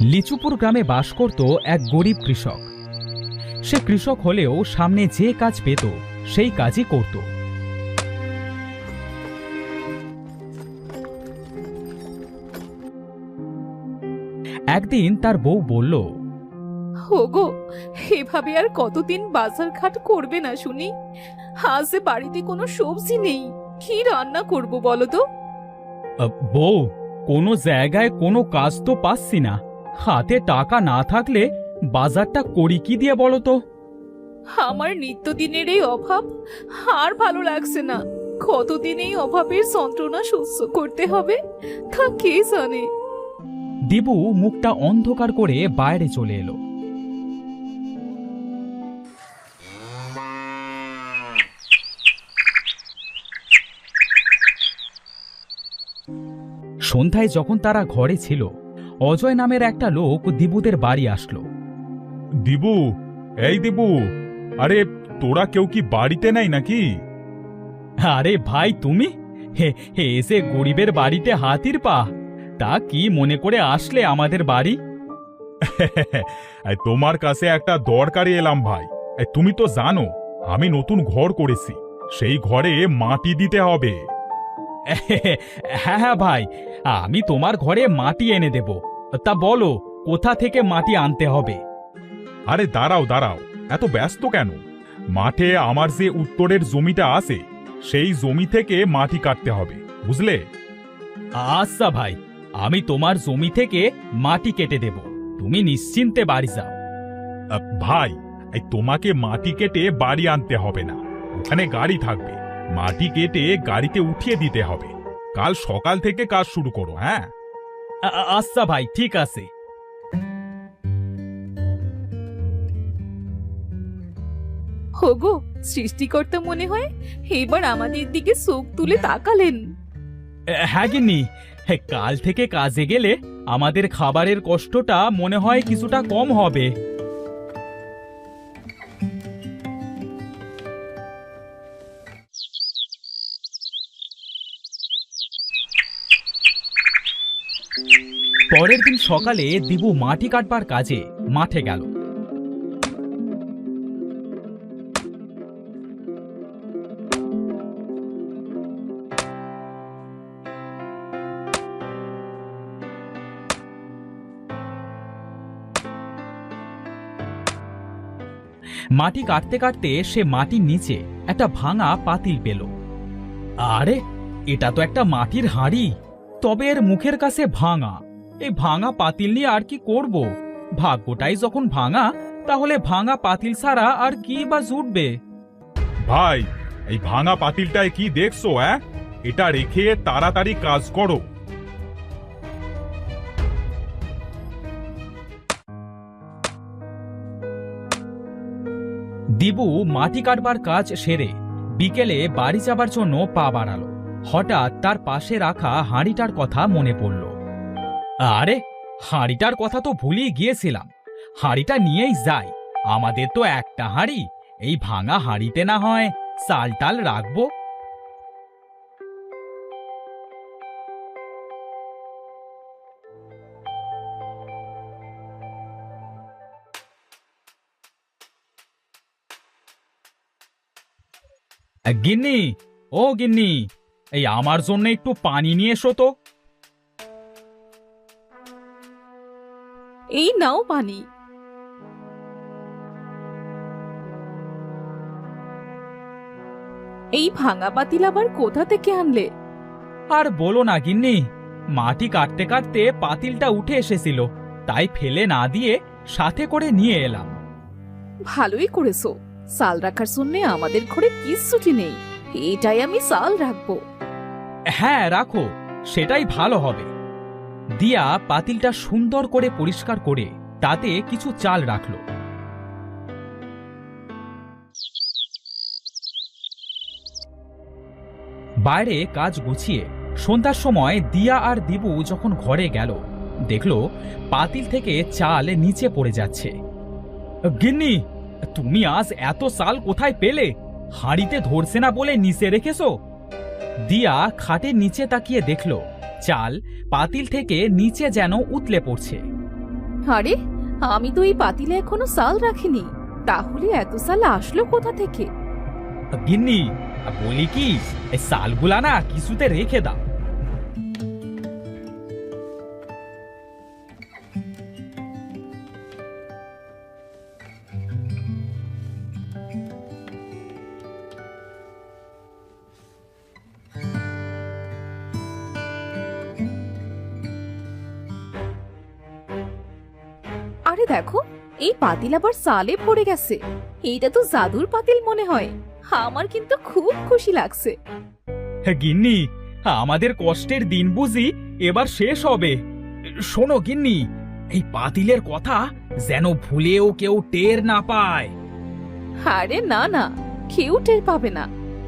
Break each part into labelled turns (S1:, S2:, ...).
S1: লিচুপুর গ্রামে বাস করত এক গরিব কৃষক। সে কৃষক হলেও সামনে যে কাজ পেত সেই কাজই করত। একদিন তার বউ বলল,
S2: ওগো, এভাবে আর কতদিন বাজার ঘাট করবে না শুনি? আজ যে বাড়িতে কোনো সবজি নেই, কি রান্না করব বলো তো?
S1: বউ, কোনো জায়গায় কোনো কাজ তো পাচ্ছি না। হাতে টাকা না থাকলে বাজারটা করি কি দিয়ে বলো তো?
S2: আমার নিত্যদিনের এই অভাব আর ভালো লাগছে না। কতদিন এই অভাবের যন্ত্রণা সহ্য করতে হবে তা কে জানে।
S1: দিবু মুখটা অন্ধকার করে বাইরে চলে এলো। সন্ধ্যায় যখন তারা ঘরে ছিল, অজয় নামের একটা লোক দিবুদের বাড়ি আসলো।
S3: দিবু, এই দিবু, আরে তোরা কেউ কি বাড়িতে নাই নাকি?
S1: আরে ভাই, তুমি এসে গরিবের বাড়িতে হাতির পা! তা কি মনে করে আসলে আমাদের বাড়ি?
S3: তোমার কাছে একটা দরকারে এলাম ভাই। তুমি তো জানো আমি নতুন ঘর করেছি, সেই ঘরে মাটি দিতে হবে।
S1: হ্যাঁ হ্যাঁ ভাই, আমি তোমার ঘরে মাটি এনে দেব। তা বলো, কোথা থেকে মাটি আনতে হবে?
S3: আরে দাঁড়াও দাঁড়াও, এত ব্যস্ত কেন? মাঠে আমার যে উত্তরের জমিটা আছে সেই জমি থেকে মাটি কাটতে হবে, বুঝলে?
S1: আচ্ছা ভাই, আমি তোমার জমি থেকে মাটি কেটে দেব, তুমি নিশ্চিন্তে বাড়ি যাও।
S3: ভাই, তোমাকে মাটি কেটে বাড়ি আনতে হবে না, ওখানে গাড়ি থাকবে। মাটি কেটে গাড়িতে উঠিয়ে দিতে হবে। কাল সকাল থেকে কাজ শুরু করো। হ্যাঁ,
S1: আচ্ছা ভাই, ঠিক আছে।
S2: ওগো, সৃষ্টিকর্তা মনে হয় এবার আমাদের দিকে চোখ তুলে তাকালেন।
S1: হ্যাঁ গিন্নি, কাল থেকে কাজে গেলে আমাদের খাবারের কষ্টটা মনে হয় কিছুটা কম হবে। পরের দিন সকালে দিবু মাটি কাটবার কাজে মাঠে গেল। মাটি কাটতে কাটতে সে মাটির নিচে একটা ভাঙা পাতিল পেল। আরে, এটা তো একটা মাটির হাঁড়ি, তবে এর মুখের কাছে ভাঙা। এই ভাঙা পাতিল নিয়ে আর কি করব? ভাগ্যটাই যখন ভাঙা, তাহলে ভাঙা পাতিল ছাড়া আর কি বা জুটবে?
S3: ভাই, এই ভাঙা পাতিলটায় কি দেখছো? এটা রেখে তাড়াতাড়ি কাজ করো।
S1: দিবু মাটি কাটবার কাজ সেরে বিকেলে বাড়ি যাবার জন্য পা বাড়ালো। হঠাৎ তার পাশে রাখা হাঁড়িটার কথা মনে পড়ল। আরে, হাঁড়িটার কথা তো ভুলেই গিয়েছিলাম। হাঁড়িটা নিয়েই যাই, আমাদের তো একটা হাঁড়ি। এই ভাঙা হাঁড়িতে না হয় চাল টাল রাখবো। গিন্নি, ও গিন্নি, এই আমার জন্য একটু পানি নিয়ে এসো তো।
S2: এই নাও পানি। এই ভাঙা পাতিল আবার কোথা থেকে আনলে?
S1: আর বলো না গিন্নি, মাটি কাটতে কাটতে পাতিলটা উঠে এসেছিল, তাই ফেলে না দিয়ে সাথে করে নিয়ে এলাম।
S2: ভালোই করেছো। চাল রাখার জন্য আমাদের ঘরে কিচ্ছুটি নেই, এটাই আমি চাল রাখবো।
S1: হ্যাঁ রাখো, সেটাই ভালো হবে। দিয়া পাতিলটা সুন্দর করে পরিষ্কার করে তাতে কিছু চাল রাখল। বাইরে কাজ গুছিয়ে সন্ধ্যার সময় দিয়া আর দিবু যখন ঘরে গেল, দেখল পাতিল থেকে চাল নিচে পড়ে যাচ্ছে। গিন্নি, তুমি আজ এত চাল কোথায় পেলে? হাঁড়িতে ধরছে না বলে নিচে রেখেছো? দিয়া খাটের নিচে তাকিয়ে দেখল চাল পাতিল থেকে নিচে যেন উতলে পড়ছে।
S2: আরে, আমি তো এই পাতিলে এখনো চাল রাখিনি, তাহলে এত চাল আসলো কোথা থেকে?
S1: গিন্নি, বলি কি, এই চালগুলা না কিছুতে রেখে দাও।
S2: আরে দেখো, এই পাতিল আবার চালে ভরে গেছে। এইটা তো জাদুর পাতিল মনে হয়। আমার কিন্তু খুব খুশি লাগছে।
S1: গিন্নি, আমাদের কষ্টের দিন বুঝি এবার শেষ হবে। শোনো গিন্নি, এই পাতিলের কথা যেন ভুলেও কেউ টের না পায়।
S2: আরে না না, কেউ টের পাবে না।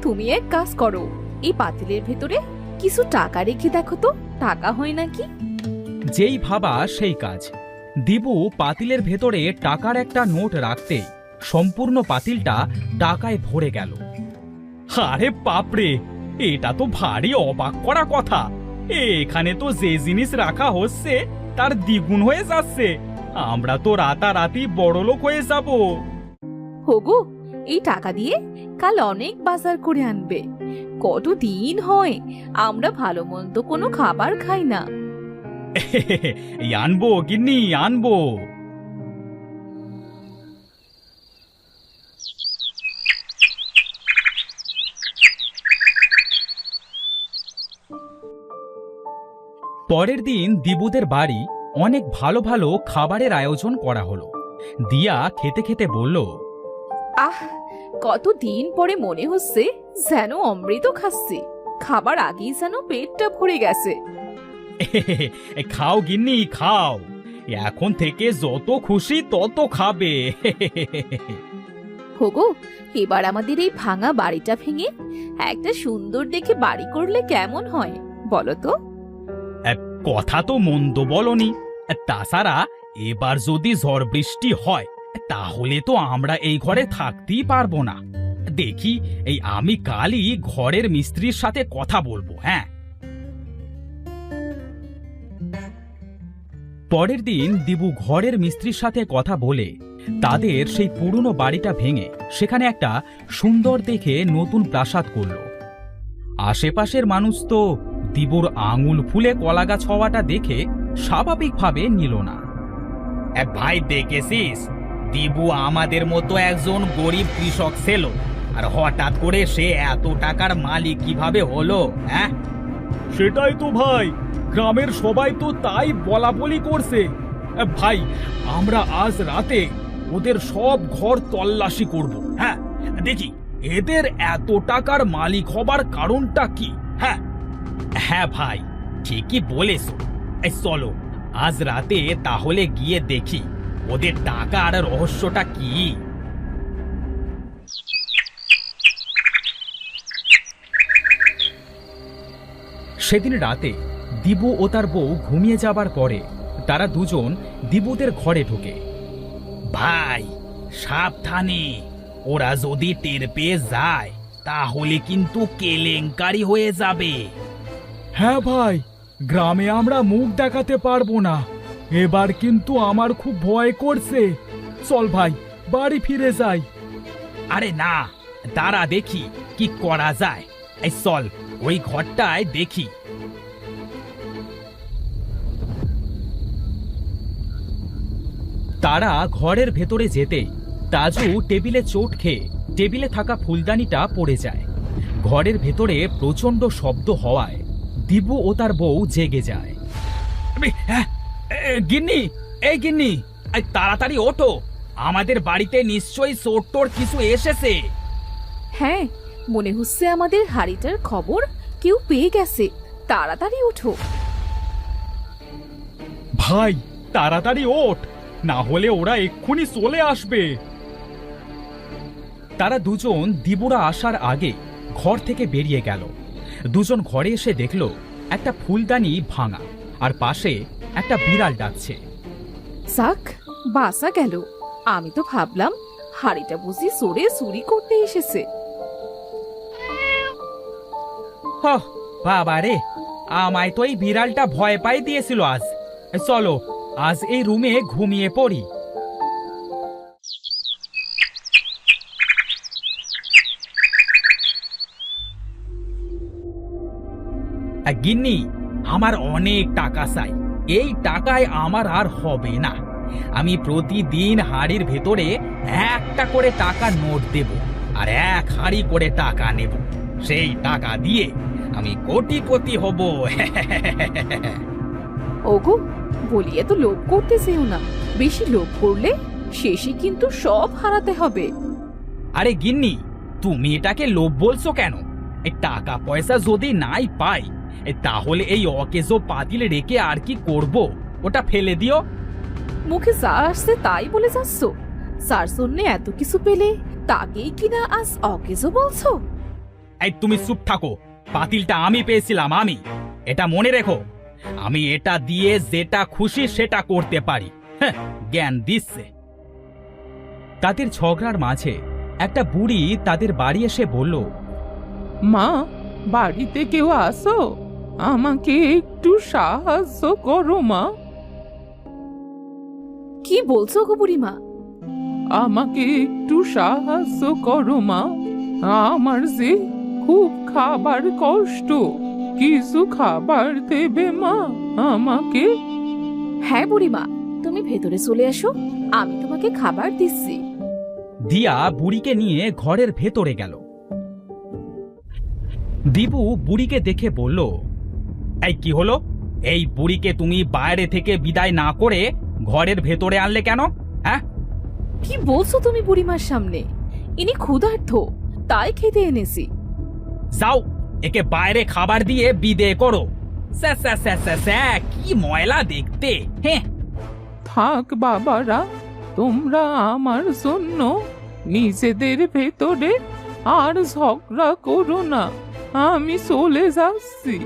S2: তুমি এক কাজ করো, এই পাতিলের ভেতরে কিছু টাকা রেখে দেখো তো, টাকা হয় নাকি।
S1: যেই ভাবা সেই কাজ। দিবু পাতিলের ভেতরে টাকার একটা নোট রাখতেই সম্পূর্ণ পাতিলটা টাকায় ভরে গেল। আরে বাপরে, এটা তো ভারী অবাক করা কথা। এখানে তো যে জিনিস রাখা হচ্ছে তার দ্বিগুণ হয়ে যাচ্ছে। আমরা তো রাতারাতি বড়লোক হয়ে যাব।
S2: হোগো, এই টাকা দিয়ে কাল অনেক বাজার করে আনবে। কতদিন হয় আমরা ভালো মন্দ কোনো খাবার খাই না।
S1: এই আনবো গিন্নি, আনবো। পরের দিন দিবুদের বাড়ি অনেক ভালো ভালো খাবারের আয়োজন করা হলো। দিয়া খেতে খেতে বলল,
S2: আহ, কতদিন পরে মনে হচ্ছে যেন অমৃত খাচ্ছি। খাবার আগেই যেন পেটটা ভরে গেছে।
S1: খাও গিন্নি খাও, এখন থেকে যত খুশি তত খাবে।
S2: হোগো, এবার আমাদের এই ভাঙা বাড়িটা ভেঙে একটা সুন্দর দেখে বাড়ি করলে কেমন হয় বলো তো?
S1: কথা তো মন্দ বলনি। তাছাড়া এবার যদি ঝড় বৃষ্টি হয় তাহলে তো আমরা এই ঘরে থাকতেই পারবো না। দেখি, এই আমি কালই ঘরের মিস্ত্রির সাথে কথা বলবো। হ্যাঁ। পরের দিন দিবু ঘরের মিস্ত্রির সাথে কথা বলে তাদের সেই পুরনো বাড়িটা ভেঙে সেখানে একটা সুন্দর দেখে নতুন প্রাসাদ করল। আশেপাশের মানুষ তো দিবুর আঙুল ফুলে কলাগাছ হওয়াটা দেখে স্বাভাবিকভাবে নিল না। ভাই দেখেছিস, দিবু আমাদের মতো একজন গরিব কৃষক ছিল, আর হঠাৎ করে সে এত টাকার মালিক কিভাবে হলো? হ্যাঁ, সেটাই তো ভাই, গ্রামের সবাই তো তাই বলা বলি করছে। ভাই, আমরা আজ রাতে ওদের সব ঘর তল্লাশি করব। হ্যাঁ, দেখি এদের এত টাকার মালিক হবার কারণটা কি। হ্যাঁ হ্যাঁ ভাই, ঠিকই বলেছ। চলো আজ রাতে তাহলে গিয়ে দেখি ওদের টাকার রহস্যটা কি। সেদিন রাতে দিবু ও তার বউ ঘুমিয়ে যাবার পরে তারা দুজন দিবুদের ঘরে ঢোকে। ভাই সাবধানে, ওরা যদি টের পেয়ে যায় তাহলে কিন্তু কেলেঙ্কারি হয়ে যাবে। হ্যাঁ ভাই, গ্রামে আমরা মুখ দেখাতে পারবো না। এবার কিন্তু আমার খুব ভয় করছে। চল ভাই, বাড়ি ফিরে যাই। আরে না, দাঁড়া দেখি কি করা যায়। এই চল, ওই ঘরটায় দেখি। তারা ঘরের ভেতরে যেতেই তাজু টেবিলে চোট খেয়ে টেবিলে থাকা ফুলদানিটা পড়ে যায়। ঘরের ভেতরে প্রচন্ড শব্দ হওয়ায় দিবু ও তার বউ জেগে যায়। গিন্নি, এই গিন্নি, তাড়াতাড়ি ওঠো, আমাদের বাড়িতে নিশ্চয়ই চোর টোর কিছু এসেছে।
S2: হ্যাঁ, মনে হচ্ছে আমাদের হাড়িটার খবর কেউ পেয়ে গেছে। তাড়াতাড়ি ওঠো।
S1: ভাই তাড়াতাড়ি ওঠ, না হলে ওরা এক্ষুনি চলে আসবে। তারা দুজন দিবুরা আসার আগে ঘর থেকে বেরিয়ে গেল। দুজন ঘরে এসে দেখল একটা ফুলদানি ভাঙা, আর পাশে একটা বিড়াল ডাকছে।
S2: যাক, বাসা গেল। আমি তো ভাবলাম হাড়িটা বুঝি চোরে চুরি করতে এসেছে।
S1: বাবা রে, আমায় তো এই বিড়ালটা ভয় পাই দিয়েছিল। আজ চলো আজ এই রুমে ঘুমিয়ে পড়ি। গিন্নি, আমার অনেক টাকা চাই। এই টাকায় আমার আর হবে না। আমি প্রতিদিন হাড়ির ভেতরে একটা করে টাকা নোট দেব আর 1 হাড়ি করে টাকা নেব। সেই টাকা দিয়ে আমি কোটিপতি হব।
S2: ওগো, বলি এত লোভ করতে যেও না। বেশি লোভ করলে শেষে কিন্তু সব হারাতে হবে।
S1: আরে গিন্নি, তুমি এটাকে লোভ বলছো কেন? এই টাকা পয়সা যদি নাই পাই, তাহলে এই অকেজো পাতিল রেখে আর কি করব? ওটা ফেলে দিও।
S2: মুখে যা আসছে তাই বলে যাচ্ছ। যার জন্য এত কিছু পেলে তাকেই কিনা আজ অকেজো বলছো?
S1: এই তুমি চুপ থাকো। পাতিলটা আমি পেয়েছিলাম, আমি। এটা মনে রেখো, আমি এটা দিয়ে যেটা খুশি সেটা করতে পারি। হ্যাঁ, জ্ঞান দিচ্ছে। তাদের ঝগড়ার মাঝে একটা বুড়ি তাদের বাড়ি এসে বলল,
S4: মা, বাড়িতে কেউ আসো, আমাকে একটু সাহায্য করো মা।
S2: কি বলছো গো বুড়িমা?
S4: আমাকে একটু সাহায্য করো মা, আমার যে খুব খাবার কষ্ট, কিছু খাবার দেবে মা আমাকে?
S2: হ্যাঁ বুড়িমা, তুমি ভেতরে চলে এসো, আমি তোমাকে খাবার দিচ্ছি।
S1: দিয়া বুড়িকে নিয়ে ঘরের ভেতরে গেল। দিবু বুড়িকে দেখে বলল, এই কি হলো? এই বুড়িকে তুমি বাইরে থেকে বিদায় না করে ঘরের ভেতরে আনলে কেন? হ্যাঁ,
S2: কি বলছো তুমি বুড়িমার সামনে? ইনি ক্ষুধার্ত, তাই খেতে এনেছি।
S1: যাও, একে বাইরে খাবার দিয়ে বিদে করো। স্যা স্যা স্যা স্যা স্যা, কি ময়লা দেখতে। হ্যাঁ,
S4: থাক বাবারা, তোমরা আমার জন্য নিজেদের ভেতরে আর ঝগড়া করো না, আমি চলে যাচ্ছি।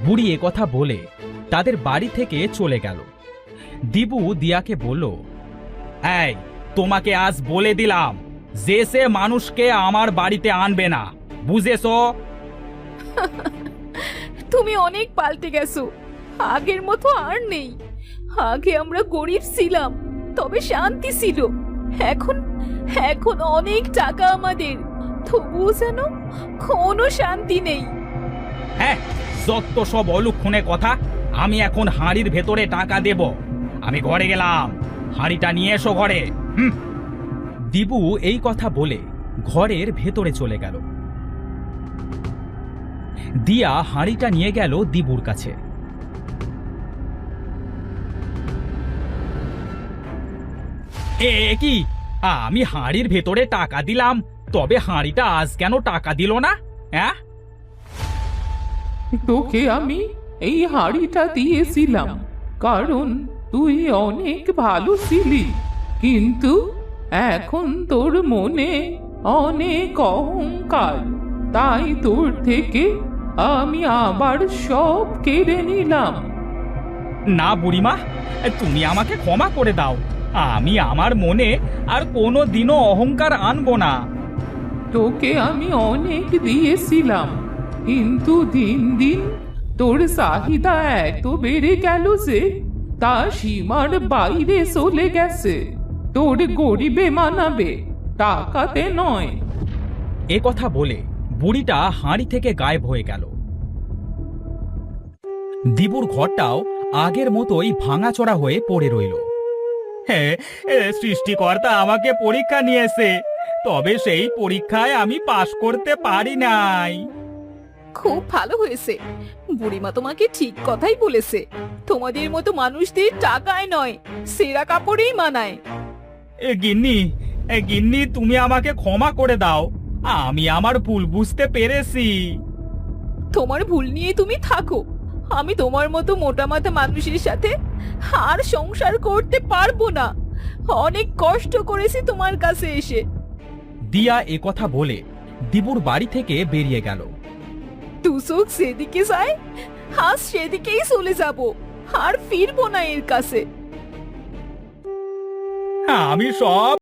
S1: বুড়ি কথা বলে তাদের বাড়ি থেকে চলে গেল। দিবু দিয়াকে বলল, এই, তোমাকে আজ বলে দিলাম যে সে মানুষকে আমার বাড়িতে আনবে না, বুঝেছো?
S2: তুমি অনেক পাল্টে গেছো, আগের মতো আর নেই। আগে আমরা গরিব ছিলাম, তবে শান্তি ছিল। এখন এখন অনেক টাকা আমাদের, তবুও যেন কোনো শান্তি নেই।
S1: হ্যাঁ, যত সব অলুক্ষণে কথা। আমি এখন হাঁড়ির ভেতরে টাকা দেব। আমি ঘরে গেলাম, হাঁড়িটা নিয়ে এসো ঘরে। দিবু এই কথা বলে ঘরের ভেতরে চলে গেল। দিয়া হাঁড়িটা নিয়ে গেল দিবুর কাছে। এ কি, আমি হাঁড়ির ভেতরে টাকা দিলাম, তবে হাঁড়িটা আজ কেন টাকা দিল না? হ্যাঁ,
S4: তোকে আমি এই হাড়িটা দিয়েছিলাম কারণ তুই অনেক ভালো ছিলি, কিন্তু এখন তোর মনে অনেক অহংকার, তাই তোর থেকে আমি আবার সব কেড়ে নিলাম।
S1: না বুড়িমা, তুমি আমাকে ক্ষমা করে দাও। আমি আমার মনে আর কোনো দিনও অহংকার আনবো না।
S4: তোকে আমি অনেক দিয়েছিলাম, কিন্তু দিন দিন তোর চাহিদা এত বেড়ে গেল যে তা সীমার বাইরে চলে গেছে। তোর গরিবে মানাবে, টাকাতে নয়।
S1: এ কথা বলে বুড়িটা হাঁড়ি থেকে গায়েব হয়ে গেল। দিবুর ঘরটাও আগের মতোই ভাঙাচোরা হয়ে পড়ে রইল। হ্যাঁ, সৃষ্টিকর্তা আমাকে পরীক্ষা নিয়েছে, তবে সেই পরীক্ষায় আমি পাশ করতে পারি নাই।
S2: খুব ভালো হয়েছে, বুড়িমা তোমাকে ঠিক কথাই বলেছে। তোমাদের মতো মানুষদের টাকায় নয়, সেরা কাপড়েই মানায়।
S1: গিন্নি, তুমি আমাকে ক্ষমা করে দাও। আমি আমার ভুল বুঝতে পেরেছি।
S2: তোমার ভুল নিয়ে তুমি থাকো, আমি তোমার মতো মোটা মাথা মানুষের সাথে আর সংসার করতে পারবো না। অনেক কষ্ট করেছি তোমার কাছে এসে।
S1: দিয়া এ কথা বলে দিবুর বাড়ি থেকে বেরিয়ে গেল।
S2: তুসুক সেদিকে যায়, আজ সেদিকেই চলে যাব, আর ফিরবো না এর কাছে।
S1: আমি সব